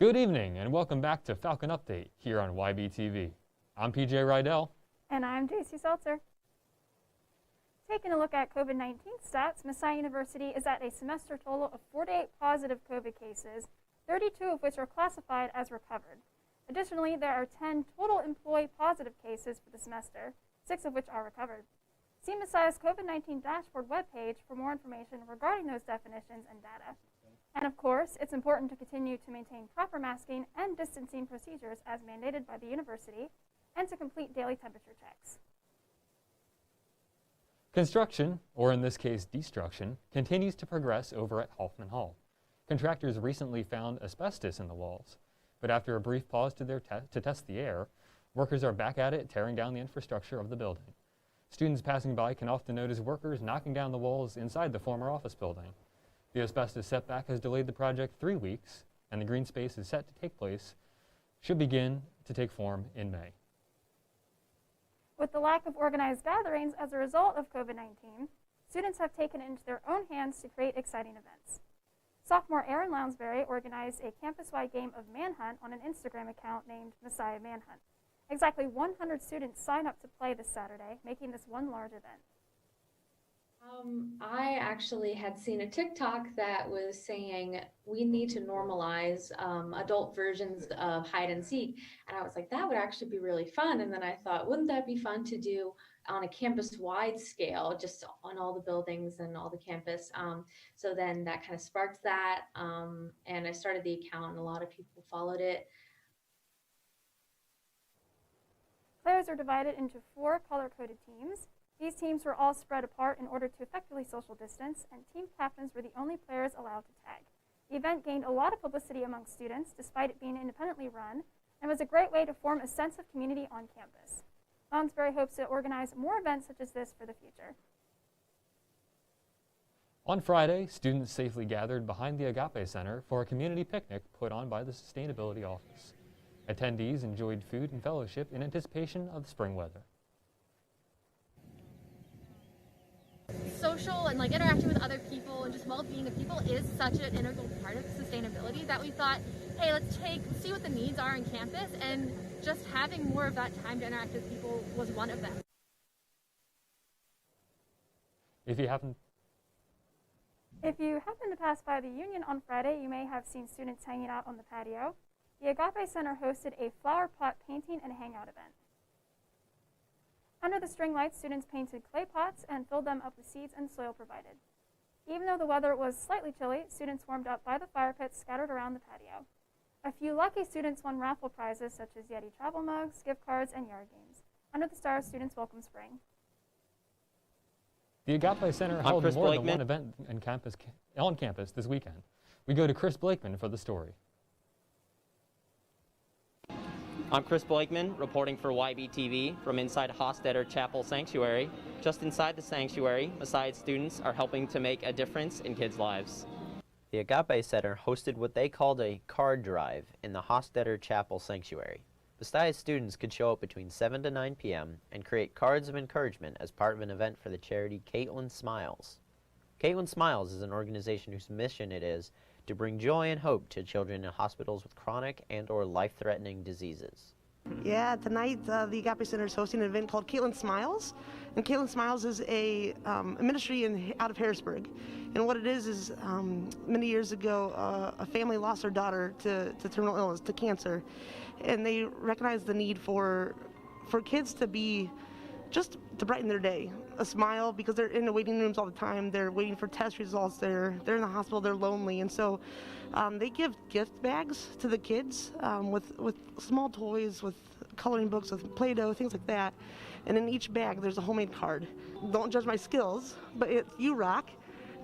Good evening and welcome back to Falcon Update here on YBTV. I'm PJ Rydell. And I'm JC Seltzer. Taking a look at COVID-19 stats, Messiah University is at a semester total of 48 positive COVID cases, 32 of which are classified as recovered. Additionally, there are 10 total employee positive cases for the semester, 6 of which are recovered. See Messiah's COVID-19 dashboard webpage for more information regarding those definitions and data. And of course, it's important to continue to maintain proper masking and distancing procedures as mandated by the university and to complete daily temperature checks. Construction, or in this case destruction, continues to progress over at Hoffman Hall. Contractors recently found asbestos in the walls, but after a brief pause to test the air, workers are back at it tearing down the infrastructure of the building. Students passing by can often notice workers knocking down the walls inside the former office building. The asbestos setback has delayed the project 3 weeks, and the green space is set to should begin to take form in May. With the lack of organized gatherings as a result of COVID-19, students have taken it into their own hands to create exciting events. Sophomore Aaron Lounsbury organized a campus-wide game of Manhunt on an Instagram account named Messiah Manhunt. Exactly 100 students signed up to play this Saturday, making this one large event. I actually had seen a TikTok that was saying we need to normalize adult versions of hide and seek. And I was like, that would actually be really fun. And then I thought, wouldn't that be fun to do on a campus-wide scale, just on all the buildings and all the campus? So then that kind of sparked that. And I started the account and a lot of people followed it. Players are divided into 4 color-coded teams. These teams were all spread apart in order to effectively social distance, and team captains were the only players allowed to tag. The event gained a lot of publicity among students, despite it being independently run, and was a great way to form a sense of community on campus. Lounsbury hopes to organize more events such as this for the future. On Friday, students safely gathered behind the Agape Center for a community picnic put on by the Sustainability Office. Attendees enjoyed food and fellowship in anticipation of the spring weather. Social and interacting with other people and just well-being of people is such an integral part of sustainability that we thought, hey, let's see what the needs are on campus, and just having more of that time to interact with people was one of them. If you happen to pass by the Union on Friday, you may have seen students hanging out on the patio. The Agape Center hosted a flower pot painting and hangout event. Under the string lights, students painted clay pots and filled them up with seeds and soil provided. Even though the weather was slightly chilly, students warmed up by the fire pits scattered around the patio. A few lucky students won raffle prizes such as Yeti travel mugs, gift cards, and yard games. Under the stars, students welcome spring. The Agape Center held more than one event on campus this weekend. We go to Chris Blakeman for the story. I'm Chris Blakeman, reporting for YBTV from inside Hostetler Chapel Sanctuary. Just inside the sanctuary, Messiah students are helping to make a difference in kids' lives. The Agape Center hosted what they called a card drive in the Hostetler Chapel Sanctuary. Messiah students could show up between 7 to 9 p.m. and create cards of encouragement as part of an event for the charity Caitlin Smiles. Caitlin Smiles is an organization whose mission it is to bring joy and hope to children in hospitals with chronic and/or life-threatening diseases. Yeah, tonight the Agape Center is hosting an event called Caitlin Smiles, and Caitlin Smiles is a ministry out of Harrisburg. And what it is many years ago, a family lost their daughter to terminal illness, to cancer, and they recognized the need for kids to be just to brighten their day, a smile, because they're in the waiting rooms all the time. They're waiting for test results. They're in the hospital. They're lonely, and so they give gift bags to the kids with small toys, with coloring books, with Play-Doh, things like that. And in each bag, there's a homemade card. Don't judge my skills, but it's "You rock,"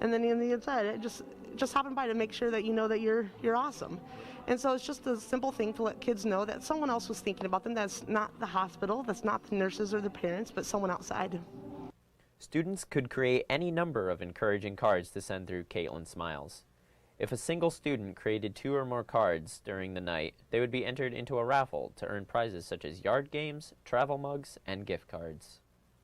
and then in the inside, just hopping by to make sure that you know that you're awesome. And so it's just a simple thing to let kids know that someone else was thinking about them. That's not the hospital, that's not the nurses or the parents, but someone outside. Students could create any number of encouraging cards to send through Caitlin Smiles. If a single student created 2 or more cards during the night, they would be entered into a raffle to earn prizes such as yard games, travel mugs, and gift cards.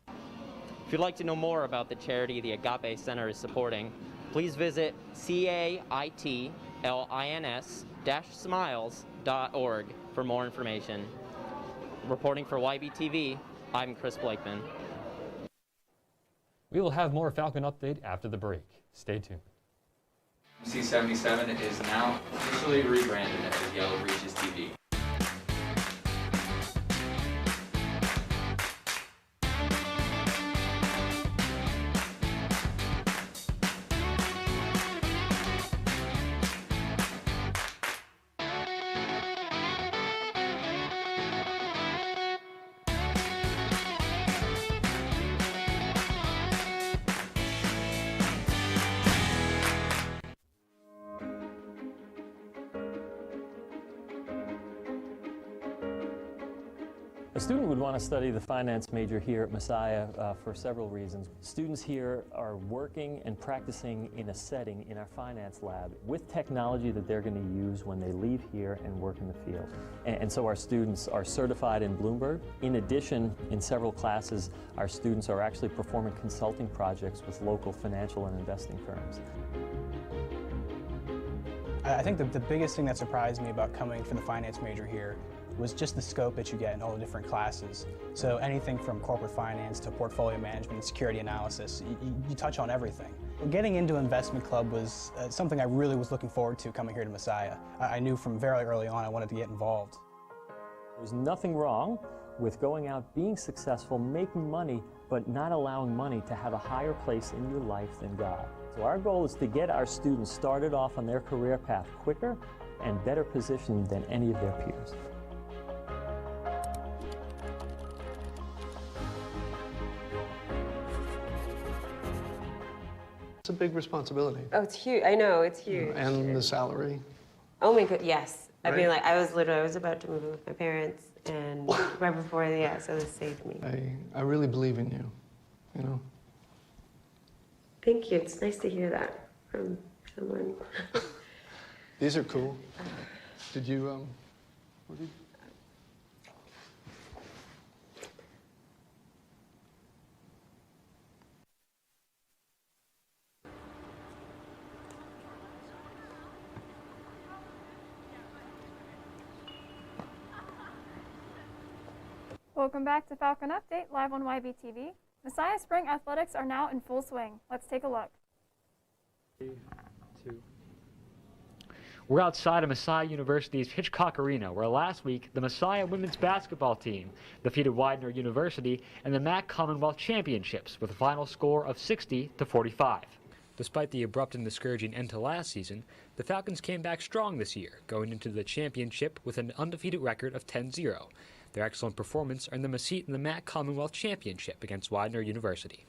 If you'd like to know more about the charity the Agape Center is supporting, please visit CAIT lins-smiles.org for more information. Reporting for YBTV, I'm Chris Blakeman. We will have more Falcon Update after the break. Stay tuned. MC77 is now officially rebranded as Yellow Breeches TV. A student would want to study the finance major here at Messiah for several reasons. Students here are working and practicing in a setting in our finance lab with technology that they're going to use when they leave here and work in the field. And so our students are certified in Bloomberg. In addition, in several classes, our students are actually performing consulting projects with local financial and investing firms. I think the biggest thing that surprised me about coming for the finance major here was just the scope that you get in all the different classes. So anything from corporate finance to portfolio management and security analysis, you touch on everything. Getting into Investment Club was something I really was looking forward to coming here to Messiah. I knew from very early on I wanted to get involved. There's nothing wrong with going out, being successful, making money, but not allowing money to have a higher place in your life than God. So our goal is to get our students started off on their career path quicker and better positioned than any of their peers. It's a big responsibility. Oh, it's huge. I know, it's huge. And the salary. Oh my god, yes. Right? I mean, like, I was about to move in with my parents, and right before, yeah, so this saved me. I really believe in you, you know? Thank you. It's nice to hear that from someone. These are cool. Did you, what did you... Welcome back to Falcon Update, live on YBTV. Messiah Spring Athletics are now in full swing. Let's take a look. We're outside of Messiah University's Hitchcock Arena, where last week the Messiah women's basketball team defeated Widener University in the MAC Commonwealth Championships with a final score of 60-45. Despite the abrupt and discouraging end to last season, the Falcons came back strong this year, going into the championship with an undefeated record of 10-0. Their excellent performance earned them a seat in the MAC Commonwealth Championship against Widener University.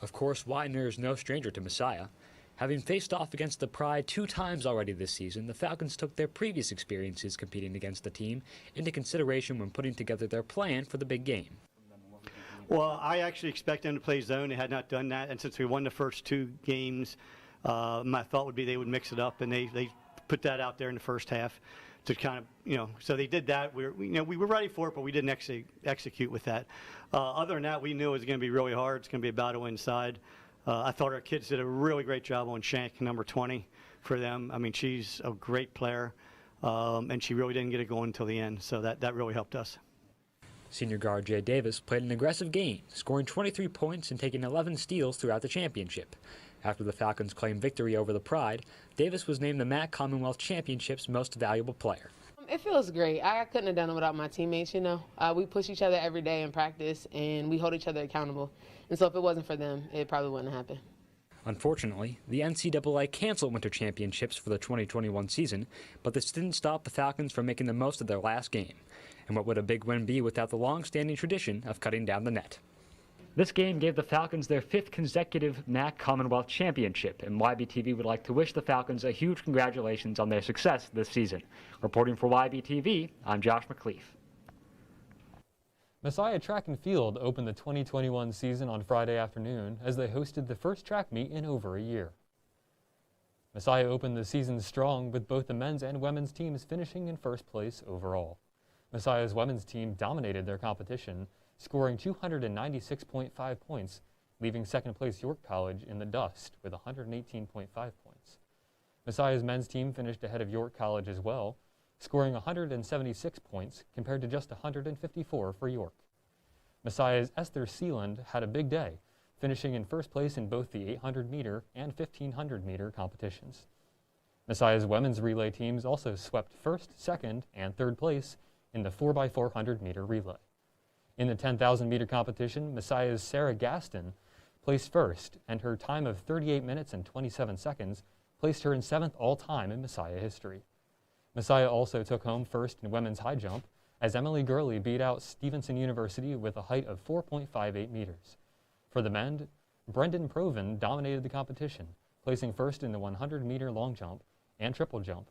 Of course, Widener is no stranger to Messiah. Having faced off against the Pride 2 times already this season, the Falcons took their previous experiences competing against the team into consideration when putting together their plan for the big game. Well, I actually expect them to play zone. They had not done that, and since we won the first 2 games, my thought would be they would mix it up, and they put that out there in the first half to kind of, so they did that. We were ready for it, but we didn't execute with that. Other than that, we knew it was going to be really hard. It's going to be a battle inside. I thought our kids did a really great job on Shank, number 20, for them. I mean, she's a great player, and she really didn't get it going until the end, so that really helped us. Senior guard Jay Davis played an aggressive game, scoring 23 points and taking 11 steals throughout the championship. After the Falcons claimed victory over the Pride, Davis was named the MAC Commonwealth Championship's most valuable player. It feels great. I couldn't have done it without my teammates, We push each other every day in practice, and we hold each other accountable. And so if it wasn't for them, it probably wouldn't happen. Unfortunately, the NCAA canceled Winter Championships for the 2021 season, but this didn't stop the Falcons from making the most of their last game. And what would a big win be without the long-standing tradition of cutting down the net? This game gave the Falcons their 5th consecutive MAC Commonwealth Championship, and YBTV would like to wish the Falcons a huge congratulations on their success this season. Reporting for YBTV, I'm Josh McLeaf. Messiah Track and Field opened the 2021 season on Friday afternoon as they hosted the first track meet in over a year. Messiah opened the season strong, with both the men's and women's teams finishing in first place overall. Messiah's women's team dominated their competition, scoring 296.5 points, leaving second place York College in the dust with 118.5 points. Messiah's men's team finished ahead of York College as well, scoring 176 points compared to just 154 for York. Messiah's Esther Sealand had a big day, finishing in first place in both the 800-meter and 1,500-meter competitions. Messiah's women's relay teams also swept first, second, and third place in the 4x400-meter relay. In the 10,000-meter competition, Messiah's Sarah Gaston placed first, and her time of 38 minutes and 27 seconds placed her in 7th all-time in Messiah history. Messiah also took home first in women's high jump, as Emily Gurley beat out Stevenson University with a height of 4.58 meters. For the men, Brendan Proven dominated the competition, placing first in the 100-meter long jump and triple jump.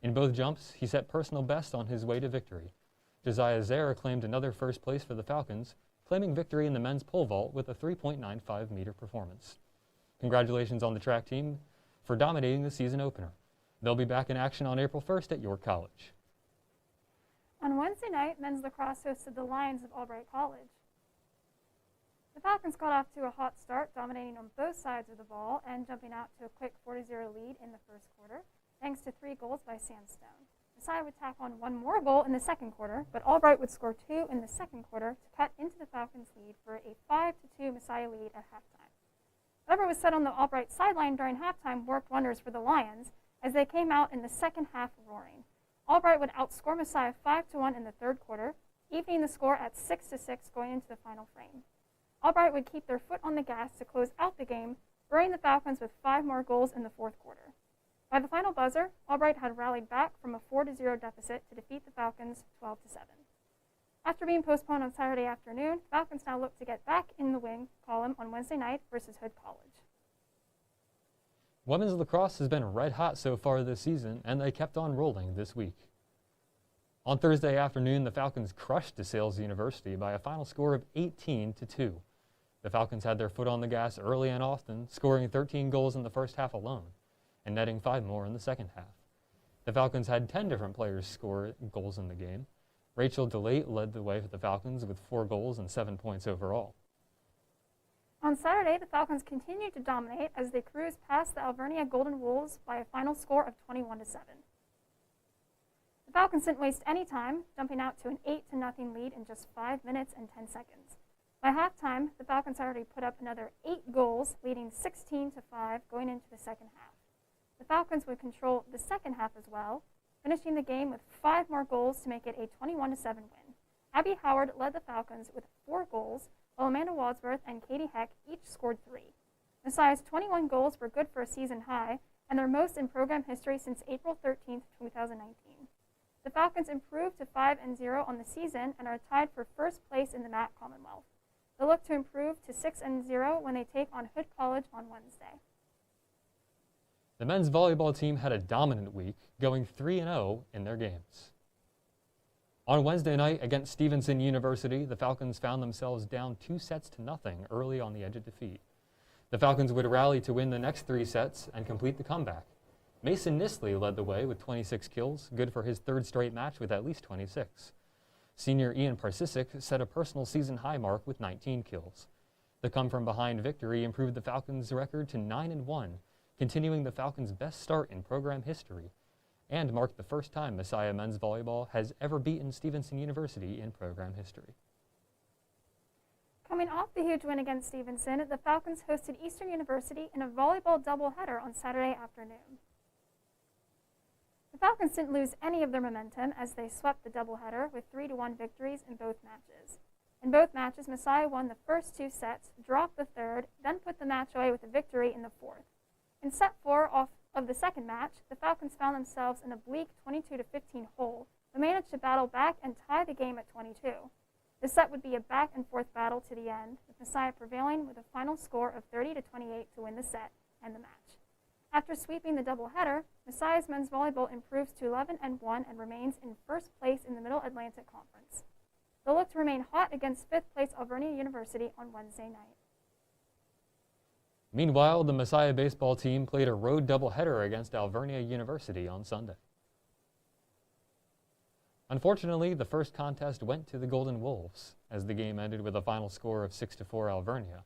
In both jumps, he set personal best on his way to victory. Josiah Zara claimed another first place for the Falcons, claiming victory in the men's pole vault with a 3.95-meter performance. Congratulations on the track team for dominating the season opener. They'll be back in action on April 1st at York College. On Wednesday night, men's lacrosse hosted the Lions of Albright College. The Falcons got off to a hot start, dominating on both sides of the ball and jumping out to a quick 4-0 lead in the first quarter, thanks to 3 goals by Sam Stone. Messiah would tack on 1 more goal in the second quarter, but Albright would score 2 in the second quarter to cut into the Falcons' lead for a 5-2 Messiah lead at halftime. Whatever was said on the Albright sideline during halftime worked wonders for the Lions as they came out in the second half roaring. Albright would outscore Messiah 5-1 in the third quarter, evening the score at 6-6 going into the final frame. Albright would keep their foot on the gas to close out the game, burying the Falcons with 5 more goals in the fourth quarter. By the final buzzer, Albright had rallied back from a 4-0 deficit to defeat the Falcons 12-7. After being postponed on Saturday afternoon, Falcons now look to get back in the win column on Wednesday night versus Hood College. Women's lacrosse has been red hot so far this season, and they kept on rolling this week. On Thursday afternoon, the Falcons crushed DeSales University by a final score of 18-2. The Falcons had their foot on the gas early and often, scoring 13 goals in the first half alone, and netting 5 more in the second half. The Falcons had 10 different players score goals in the game. Rachel DeLate led the way for the Falcons with 4 goals and 7 points overall. On Saturday, the Falcons continued to dominate as they cruised past the Alvernia Golden Wolves by a final score of 21-7. The Falcons didn't waste any time, jumping out to an 8-0 lead in just 5 minutes and 10 seconds. By halftime, the Falcons had already put up another 8 goals, leading 16-5 going into the second half. The Falcons would control the second half as well, finishing the game with 5 more goals to make it a 21-7 win. Abby Howard led the Falcons with 4 goals, while Amanda Wadsworth and Katie Heck each scored 3. Messiah's 21 goals were good for a season high, and their most in program history since April 13, 2019. The Falcons improved to 5-0 on the season and are tied for first place in the MAC Commonwealth. They'll look to improve to 6-0 when they take on Hood College on Wednesday. The men's volleyball team had a dominant week, going 3-0 in their games. On Wednesday night against Stevenson University, the Falcons found themselves down 2-0 early on the edge of defeat. The Falcons would rally to win the next 3 sets and complete the comeback. Mason Nisley led the way with 26 kills, good for his 3rd straight match with at least 26. Senior Ian Parsisic set a personal season high mark with 19 kills. The come-from-behind victory improved the Falcons' record to 9-1, continuing the Falcons' best start in program history, and marked the first time Messiah men's volleyball has ever beaten Stevenson University in program history. Coming off the huge win against Stevenson, the Falcons hosted Eastern University in a volleyball doubleheader on Saturday afternoon. The Falcons didn't lose any of their momentum as they swept the doubleheader with 3-1 victories in both matches. In both matches, Messiah won the first 2 sets, dropped the third, then put the match away with a victory in the fourth. In set 4 of the second match, the Falcons found themselves in a bleak 22-15 hole, but managed to battle back and tie the game at 22. The set would be a back-and-forth battle to the end, with Messiah prevailing with a final score of 30-28 to win the set and the match. After sweeping the doubleheader, Messiah's men's volleyball improves to 11-1 and remains in first place in the Middle Atlantic Conference. They'll look to remain hot against 5th place Alvernia University on Wednesday night. Meanwhile, the Messiah baseball team played a road doubleheader against Alvernia University on Sunday. Unfortunately, the first contest went to the Golden Wolves, as the game ended with a final score of 6-4 Alvernia.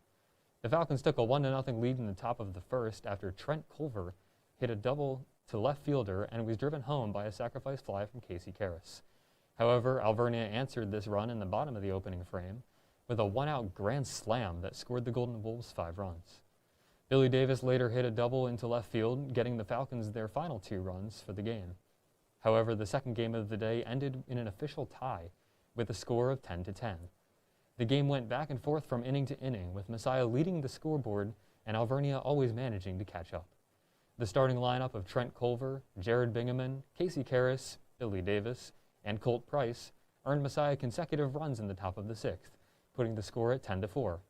The Falcons took a 1-0 lead in the top of the first after Trent Culver hit a double to left fielder and was driven home by a sacrifice fly from Casey Karras. However, Alvernia answered this run in the bottom of the opening frame with a one-out grand slam that scored the Golden Wolves 5 runs. Billy Davis later hit a double into left field, getting the Falcons their final 2 runs for the game. However, the second game of the day ended in an official tie with a score of 10-10. The game went back and forth from inning to inning, with Messiah leading the scoreboard and Alvernia always managing to catch up. The starting lineup of Trent Culver, Jared Bingaman, Casey Karras, Billy Davis, and Colt Price earned Messiah consecutive runs in the top of the 6th, putting the score at 10-4.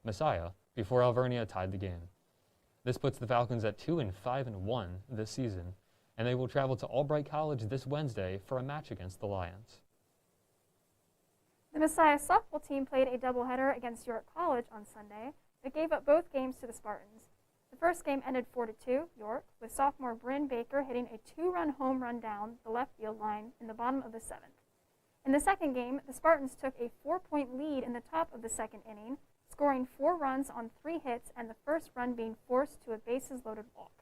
Messiah before Alvernia tied the game. This puts the Falcons at 2-5-1 this season, and they will travel to Albright College this Wednesday for a match against the Lions. The Messiah softball team played a doubleheader against York College on Sunday, but gave up both games to the Spartans. The first game ended 4-2 York, with sophomore Bryn Baker hitting a 2-run home run down the left field line in the bottom of the 7th. In the second game, the Spartans took a 4-point lead in the top of the second inning, scoring 4 runs on 3 hits and the first run being forced to a bases-loaded walk.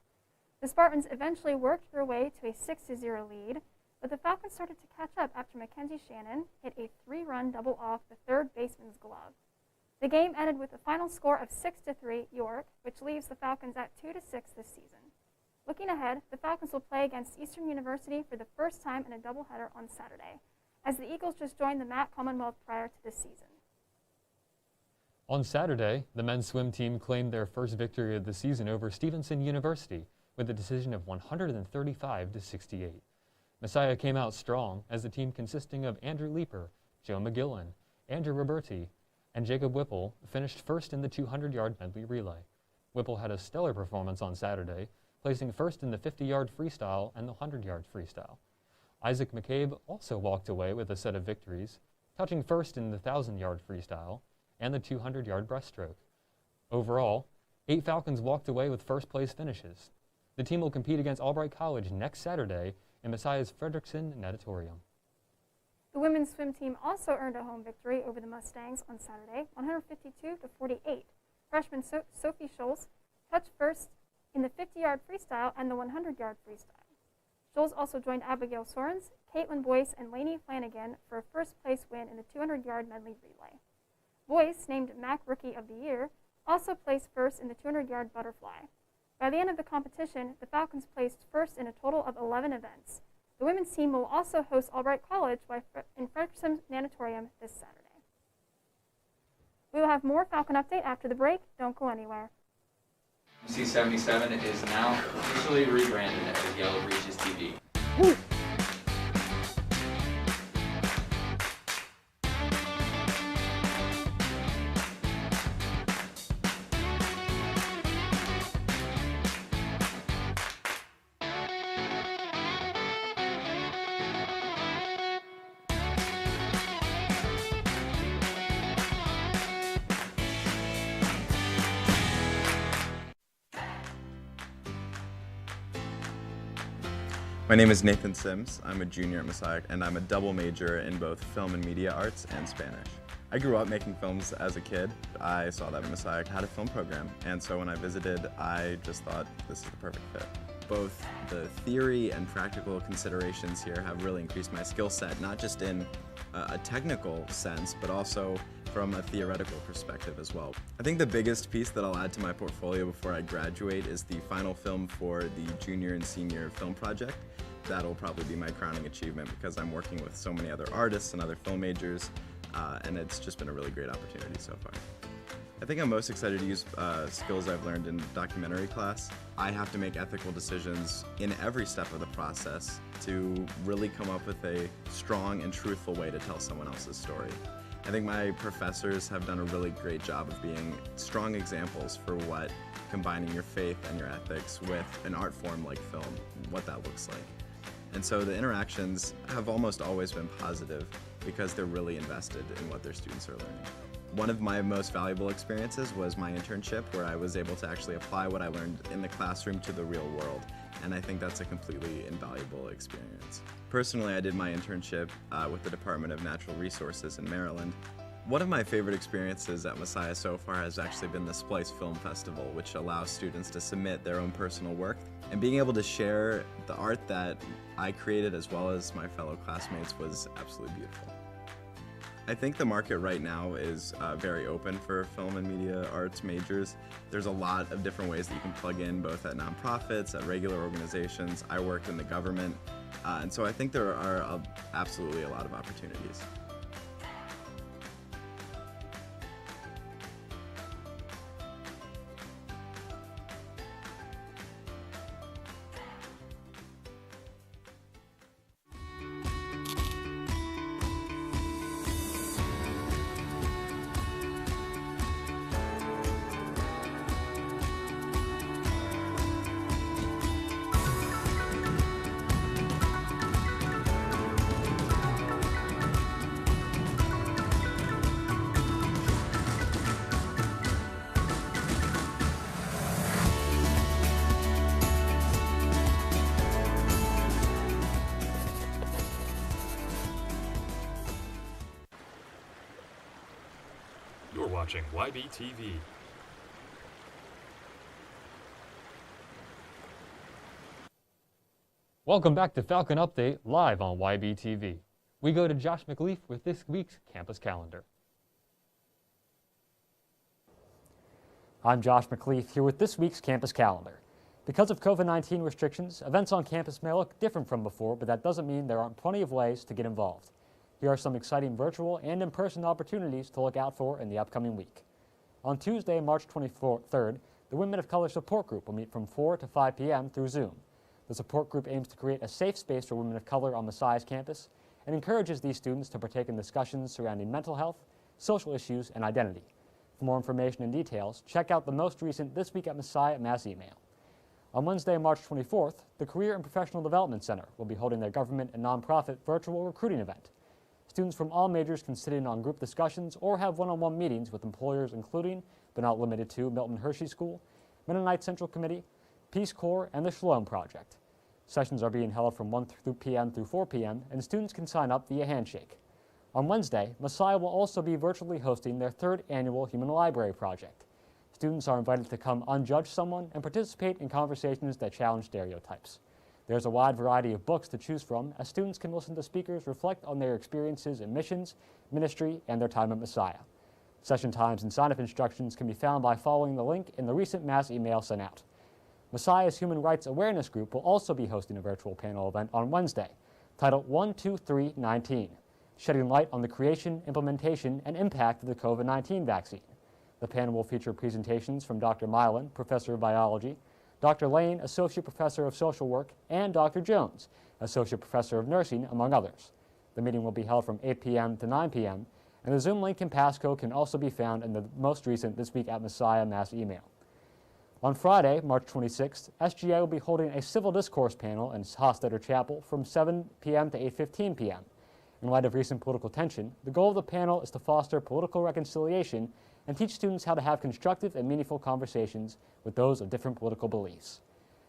The Spartans eventually worked their way to a 6-0 lead, but the Falcons started to catch up after Mackenzie Shannon hit a 3-run double off the third baseman's glove. The game ended with a final score of 6-3 York, which leaves the Falcons at 2-6 this season. Looking ahead, the Falcons will play against Eastern University for the first time in a doubleheader on Saturday, as the Eagles just joined the MAC Commonwealth prior to this season. On Saturday, the men's swim team claimed their first victory of the season over Stevenson University with a decision of 135-68. Messiah came out strong as the team consisting of Andrew Leeper, Joe McGillen, Andrew Roberti, and Jacob Whipple finished first in the 200-yard medley relay. Whipple had a stellar performance on Saturday, placing first in the 50-yard freestyle and the 100-yard freestyle. Isaac McCabe also walked away with a set of victories, touching first in the 1,000-yard freestyle and the 200-yard breaststroke. Overall, 8 Falcons walked away with first-place finishes. The team will compete against Albright College next Saturday in Messiah's Frederickson Natatorium. The women's swim team also earned a home victory over the Mustangs on Saturday, 152-48. Freshman Sophie Scholes touched first in the 50-yard freestyle and the 100-yard freestyle. Scholes also joined Abigail Sorens, Caitlin Boyce, and Lainey Flanagan for a first-place win in the 200-yard medley relay. Boyce, named MAC Rookie of the Year, also placed first in the 200-yard butterfly. By the end of the competition, the Falcons placed first in a total of 11 events. The women's team will also host Albright College in Frederickson Natatorium this Saturday. We will have more Falcon Update after the break. Don't go anywhere. C77 is now officially rebranded as Yellow Breeches TV. Woo! My name is Nathan Sims. I'm a junior at Messiah, and I'm a double major in both film and media arts and Spanish. I grew up making films as a kid. I saw that Messiah had a film program, and so when I visited, I just thought this is the perfect fit. Both the theory and practical considerations here have really increased my skill set, not just in a technical sense, but also from a theoretical perspective as well. I think the biggest piece that I'll add to my portfolio before I graduate is the final film for the junior and senior film project. That'll probably be my crowning achievement because I'm working with so many other artists and other film majors, and it's just been a really great opportunity so far. I think I'm most excited to use skills I've learned in documentary class. I have to make ethical decisions in every step of the process to really come up with a strong and truthful way to tell someone else's story. I think my professors have done a really great job of being strong examples for what combining your faith and your ethics with an art form like film, what that looks like. And so the interactions have almost always been positive because they're really invested in what their students are learning. One of my most valuable experiences was my internship, where I was able to actually apply what I learned in the classroom to the real world, and I think that's a completely invaluable experience. Personally, I did my internship with the Department of Natural Resources in Maryland. One of my favorite experiences at Messiah so far has actually been the Splice Film Festival, which allows students to submit their own personal work. And being able to share the art that I created as well as my fellow classmates was absolutely beautiful. I think the market right now is very open for film and media arts majors. There's a lot of different ways that you can plug in, both at nonprofits, at regular organizations. I worked in the government, and so I think there are absolutely a lot of opportunities. You're watching YBTV. Welcome back to Falcon Update, live on YBTV. We go to Josh McLeaf with this week's campus calendar. I'm Josh McLeaf here with this week's campus calendar. Because of COVID-19 restrictions, events on campus may look different from before, but that doesn't mean there aren't plenty of ways to get involved. Here are some exciting virtual and in-person opportunities to look out for in the upcoming week. On Tuesday, March 23rd, the Women of Color Support Group will meet from 4 to 5 p.m. through Zoom. The support group aims to create a safe space for women of color on Messiah's campus and encourages these students to partake in discussions surrounding mental health, social issues, and identity. For more information and details, check out the most recent This Week at Messiah mass email. On Wednesday, March 24th, the Career and Professional Development Center will be holding their government and nonprofit virtual recruiting event. Students from all majors can sit in on group discussions or have one-on-one meetings with employers including, but not limited to, Milton Hershey School, Mennonite Central Committee, Peace Corps, and the Shalom Project. Sessions are being held from 1 p.m. through 4 p.m., and students can sign up via Handshake. On Wednesday, Messiah will also be virtually hosting their 3rd annual Human Library Project. Students are invited to come unjudge someone and participate in conversations that challenge stereotypes. There's a wide variety of books to choose from, as students can listen to speakers reflect on their experiences in missions, ministry, and their time at Messiah. Session times and sign-up instructions can be found by following the link in the recent mass email sent out. Messiah's Human Rights Awareness Group will also be hosting a virtual panel event on Wednesday, titled 12319, shedding light on the creation, implementation, and impact of the COVID-19 vaccine. The panel will feature presentations from Dr. Milan, Professor of Biology, Dr. Lane, Associate Professor of Social Work, and Dr. Jones, Associate Professor of Nursing, among others. The meeting will be held from 8 p.m. to 9 p.m., and the Zoom link and passcode can also be found in the most recent This Week at Messiah mass email. On Friday, March 26th, SGA will be holding a civil discourse panel in Hostetler Chapel from 7 p.m. to 8:15 p.m. In light of recent political tension, the goal of the panel is to foster political reconciliation and teach students how to have constructive and meaningful conversations with those of different political beliefs.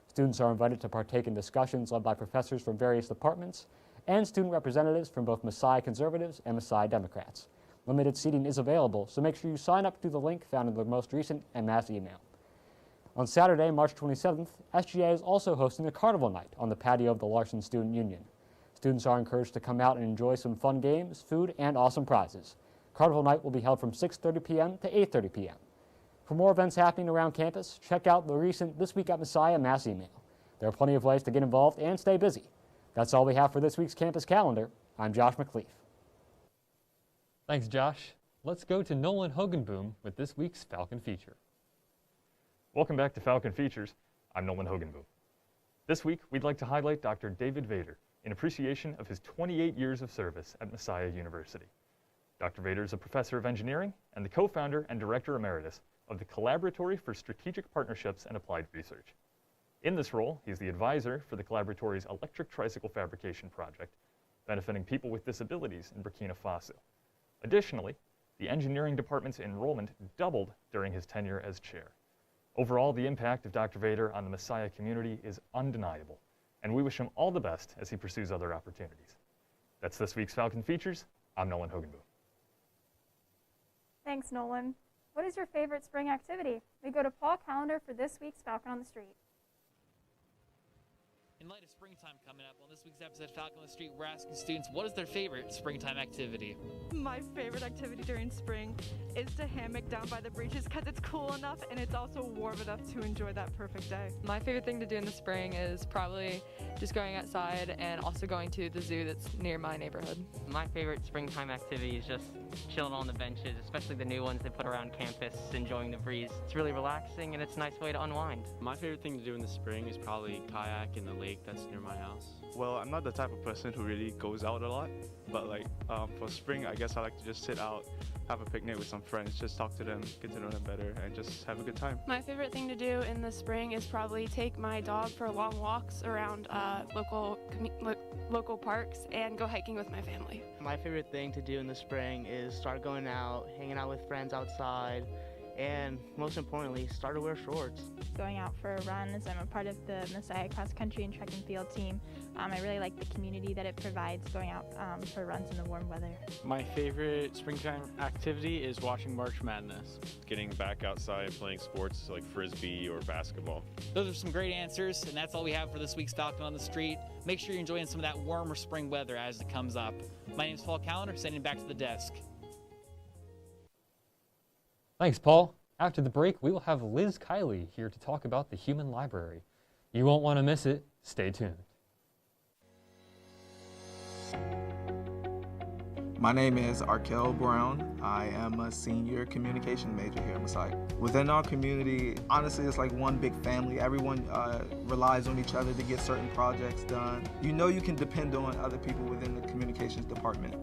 Students are invited to partake in discussions led by professors from various departments and student representatives from both Messiah Conservatives and Messiah Democrats. Limited seating is available, so make sure you sign up through the link found in the most recent and mass email. On Saturday, March 27th, SGA is also hosting a carnival night on the patio of the Larson Student Union. Students are encouraged to come out and enjoy some fun games, food, and awesome prizes. Carnival night will be held from 6:30 p.m. to 8:30 p.m. For more events happening around campus, check out the recent This Week at Messiah mass email. There are plenty of ways to get involved and stay busy. That's all we have for this week's campus calendar. I'm Josh McLeaf. Thanks, Josh. Let's go to Nolan Hogenboom with this week's Falcon Feature. Welcome back to Falcon Features. I'm Nolan Hogenboom. This week, we'd like to highlight Dr. David Vader in appreciation of his 28 years of service at Messiah University. Dr. Vader is a professor of engineering and the co-founder and director emeritus of the Collaboratory for Strategic Partnerships and Applied Research. In this role, he's the advisor for the Collaboratory's electric tricycle fabrication project, benefiting people with disabilities in Burkina Faso. Additionally, the engineering department's enrollment doubled during his tenure as chair. Overall, the impact of Dr. Vader on the Messiah community is undeniable, and we wish him all the best as he pursues other opportunities. That's this week's Falcon Features. I'm Nolan Hogenboom. Thanks, Nolan. What is your favorite spring activity? We go to Paul Callender for this week's Falcon on the Street. In light of springtime coming up, on this week's episode of Falcon on the Street, we're asking students what is their favorite springtime activity. My favorite activity during spring is to hammock down by the beaches because it's cool enough and it's also warm enough to enjoy that perfect day. My favorite thing to do in the spring is probably just going outside and also going to the zoo that's near my neighborhood. My favorite springtime activity is just chilling on the benches, especially the new ones they put around campus, enjoying the breeze. It's really relaxing and it's a nice way to unwind. My favorite thing to do in the spring is probably kayak in the lake that's near my house. Well, I'm not the type of person who really goes out a lot, but like for spring, I guess I like to just sit out, have a picnic with some friends, just talk to them, get to know them better, and just have a good time. My favorite thing to do in the spring is probably take my dog for long walks around local parks and go hiking with my family. My favorite thing to do in the spring is start going out, hanging out with friends outside, and most importantly, start to wear shorts. Going out for a run, as I'm a part of the Messiah Cross Country and Track and Field team. I really like the community that it provides going out for runs in the warm weather. My favorite springtime activity is watching March Madness. Getting back outside and playing sports like Frisbee or basketball. Those are some great answers, and that's all we have for this week's Falcon on the Street. Make sure you're enjoying some of that warmer spring weather as it comes up. My name is Paul Callender, sending back to the desk. Thanks, Paul. After the break, we will have Liz Kiley here to talk about the Human Library. You won't want to miss it. Stay tuned. My name is Arkel Brown. I am a senior communication major here at Messiah. Within our community, honestly, it's like one big family. Everyone relies on each other to get certain projects done. You know you can depend on other people within the communications department.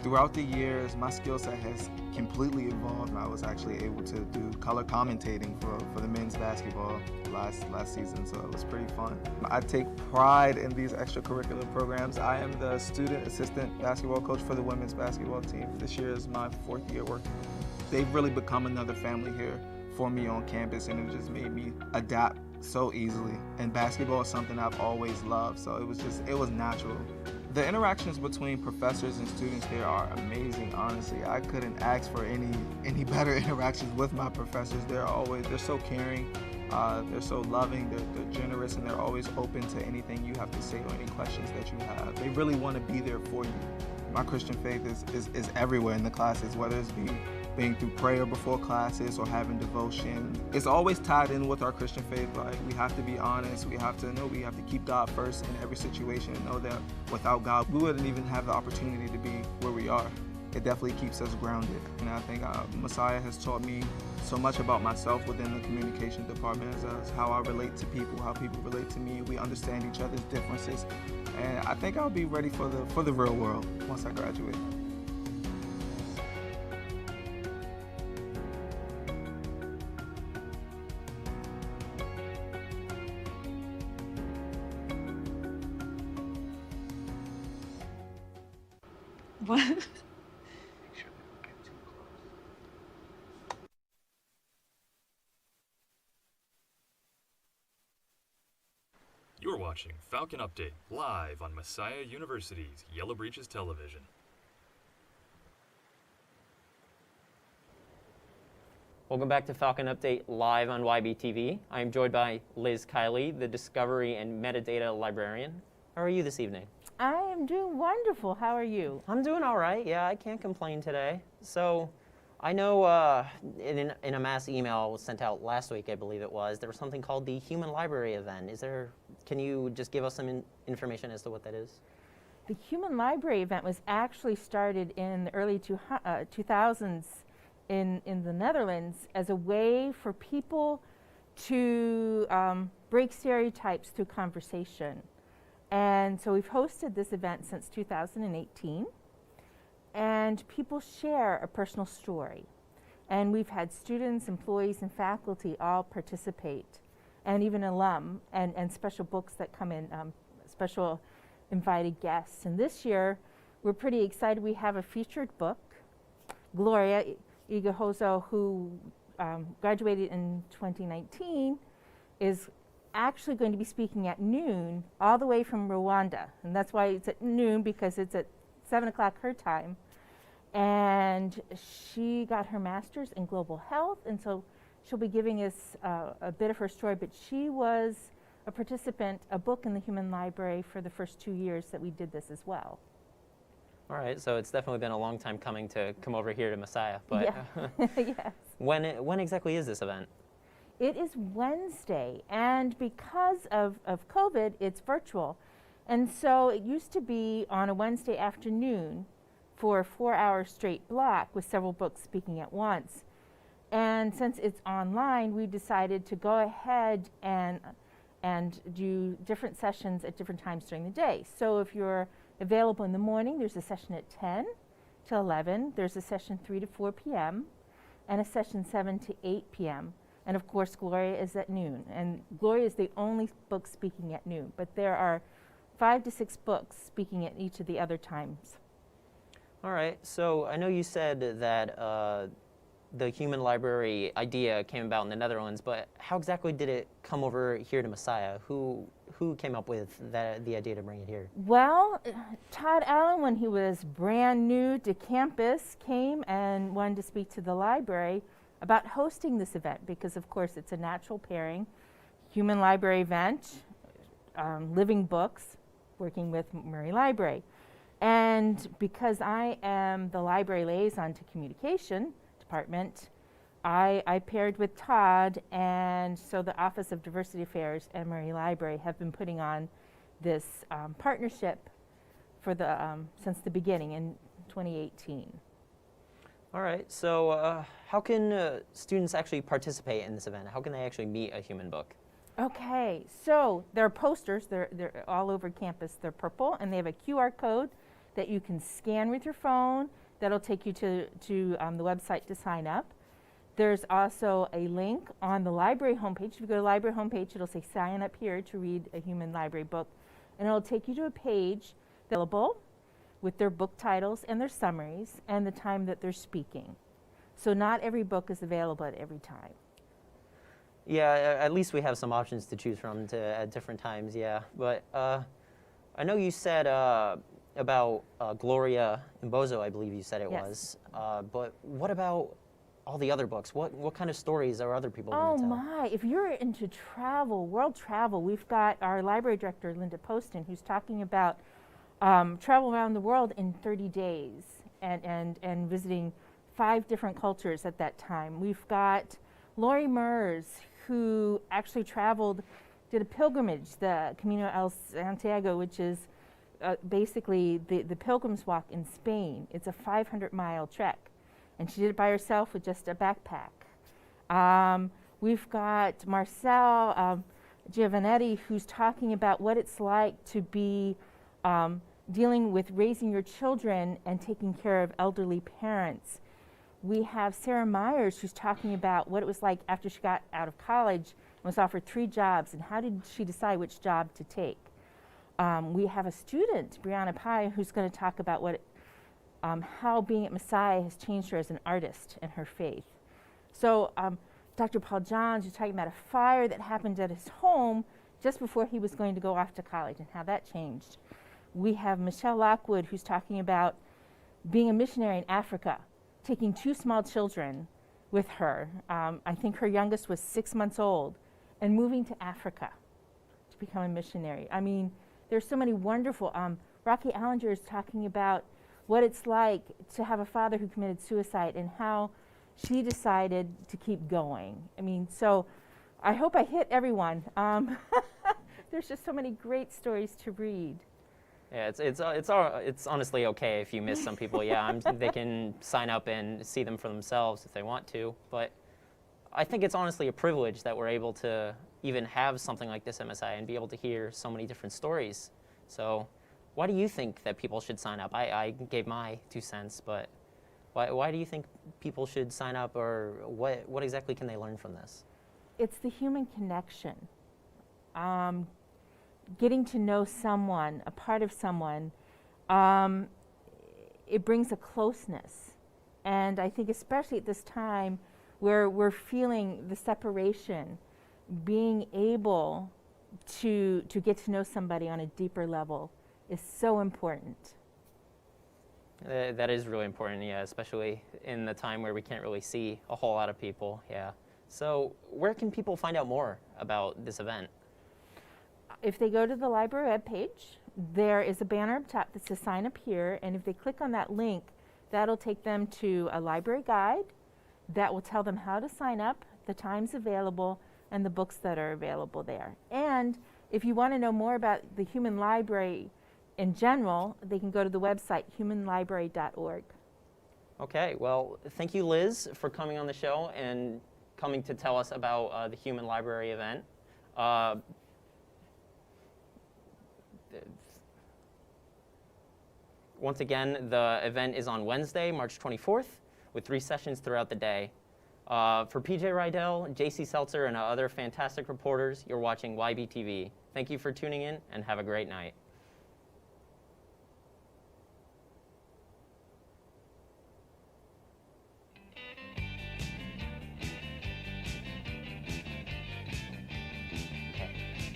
Throughout the years, my skill set has completely evolved. I was actually able to do color commentating for the men's basketball last season, so it was pretty fun. I take pride in these extracurricular programs. I am the student assistant basketball coach for the women's basketball team. This year is my 4th year working. They've really become another family here for me on campus, and it just made me adapt so easily. And basketball is something I've always loved, so it was natural. The interactions between professors and students here are amazing, honestly. I couldn't ask for any better interactions with my professors. They're so caring, they're so loving, they're generous, and they're always open to anything you have to say or any questions that you have. They really want to be there for you. My Christian faith is everywhere in the classes, whether it's being through prayer before classes or having devotion. It's always tied in with our Christian faith. Like, we have to be honest. We have to know we have to keep God first in every situation and know that without God, we wouldn't even have the opportunity to be where we are. It definitely keeps us grounded. And I think Messiah has taught me so much about myself within the communication department as how I relate to people, how people relate to me. We understand each other's differences. And I think I'll be ready for the real world once I graduate. What? You're watching Falcon Update live on Messiah University's Yellow Breeches Television. Welcome back to Falcon Update live on YBTV. I am joined by Liz Kiley, the Discovery and Metadata Librarian. How are you this evening? I am doing wonderful. How are you? I'm doing all right. Yeah, I can't complain today. So, I know in a mass email sent out last week, I believe it was, there was something called the Human Library event. Can you just give us some information as to what that is? The Human Library event was actually started in the early 2000s in the Netherlands as a way for people to break stereotypes through conversation. And so we've hosted this event since 2018, and people share a personal story. And we've had students, employees, and faculty all participate, and even alum, and special books that come in, special invited guests. And this year, we're pretty excited. We have a featured book. Gloria Igahozo, who graduated in 2019, is actually going to be speaking at noon all the way from Rwanda. And that's why it's at noon, because it's at 7 o'clock her time. and she got her master's in global health, and so she'll be giving us a bit of her story, but she was a participant, a book in the Human Library for the first 2 years that we did this as well. All right, so it's definitely been a long time coming to come over here to Messiah. But yeah. Yes. When exactly is this event? It is Wednesday, and because of COVID, it's virtual. And so it used to be on a Wednesday afternoon for a 4-hour straight block with several books speaking at once. And since it's online, we decided to go ahead and do different sessions at different times during the day. So if you're available in the morning, there's a session at 10 to 11. There's a session 3 to 4 p.m. and a session 7 to 8 p.m. And of course, Gloria is at noon. And Gloria is the only book speaking at noon. But there are 5 to 6 books speaking at each of the other times. All right, so I know you said that the Human Library idea came about in the Netherlands, but how exactly did it come over here to Messiah? Who came up with the idea to bring it here? Well, Todd Allen, when he was brand new to campus, came and wanted to speak to the library about hosting this event because, of course, it's a natural pairing. Human Library event, living books, working with Murray Library. And because I am the library liaison to communication department, I paired with Todd, and so the Office of Diversity Affairs and Murray Library have been putting on this partnership for since the beginning in 2018. All right, so how can students actually participate in this event? How can they actually meet a human book? Okay, so there are posters, they're all over campus. They're purple, and they have a QR code that you can scan with your phone. That'll take you to the website to sign up. There's also a link on the library homepage. If you go to the library homepage, it'll say sign up here to read a Human Library book, and it'll take you to a page available with their book titles and their summaries and the time that they're speaking. So not every book is available at every time. Yeah, at least we have some options to choose from at different times, yeah. But I know you said about Gloria Mbozo, I believe you said it Yes. was. But what about all the other books? What kind of stories are other people going to tell? Oh my, if you're into travel, world travel, we've got our library director, Linda Poston, who's talking about travel around the world in 30 days and visiting 5 different cultures at that time. We've got Lori Mers, who actually traveled, did a pilgrimage, the Camino el Santiago, which is basically the Pilgrim's Walk in Spain. It's a 500-mile trek, and she did it by herself with just a backpack. We've got Marcel Giovanetti, who's talking about what it's like to be dealing with raising your children and taking care of elderly parents. We have Sarah Myers, who's talking about what it was like after she got out of college and was offered 3 jobs, and how did she decide which job to take. We have a student, Brianna Pai, who's going to talk about how being at Messiah has changed her as an artist and her faith. So Dr. Paul Johns is talking about a fire that happened at his home just before he was going to go off to college and how that changed. We have Michelle Lockwood, who's talking about being a missionary in Africa, taking 2 small children with her. I think her youngest was 6 months old, and moving to Africa to become a missionary. I mean, there's so many wonderful, Rocky Allinger is talking about what it's like to have a father who committed suicide and how she decided to keep going. I mean, so I hope I hit everyone. There's just so many great stories to read. Yeah, it's honestly okay if you miss some people. Yeah, they can sign up and see them for themselves if they want to. But I think it's honestly a privilege that we're able to even have something like this at Messiah and be able to hear so many different stories. So why do you think that people should sign up? I gave my 2 cents, but why do you think people should sign up, or what exactly can they learn from this? It's the human connection. Getting to know someone, a part of someone, it brings a closeness. And I think especially at this time where we're feeling the separation, being able to get to know somebody on a deeper level is so important. That is really important, yeah, especially in the time where we can't really see a whole lot of people, yeah. So where can people find out more about this event? If they go to the library webpage, there is a banner up top that says sign up here, and if they click on that link, that'll take them to a library guide that will tell them how to sign up, the times available, and the books that are available there. And if you want to know more about the Human Library in general, they can go to the website humanlibrary.org. Okay, well, thank you, Liz, for coming on the show and coming to tell us about the Human Library event. Once again, the event is on Wednesday, March 24th, with 3 sessions throughout the day. For PJ Rydell, JC Seltzer, and other fantastic reporters, you're watching YBTV. Thank you for tuning in, and have a great night.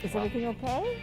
Is everything okay?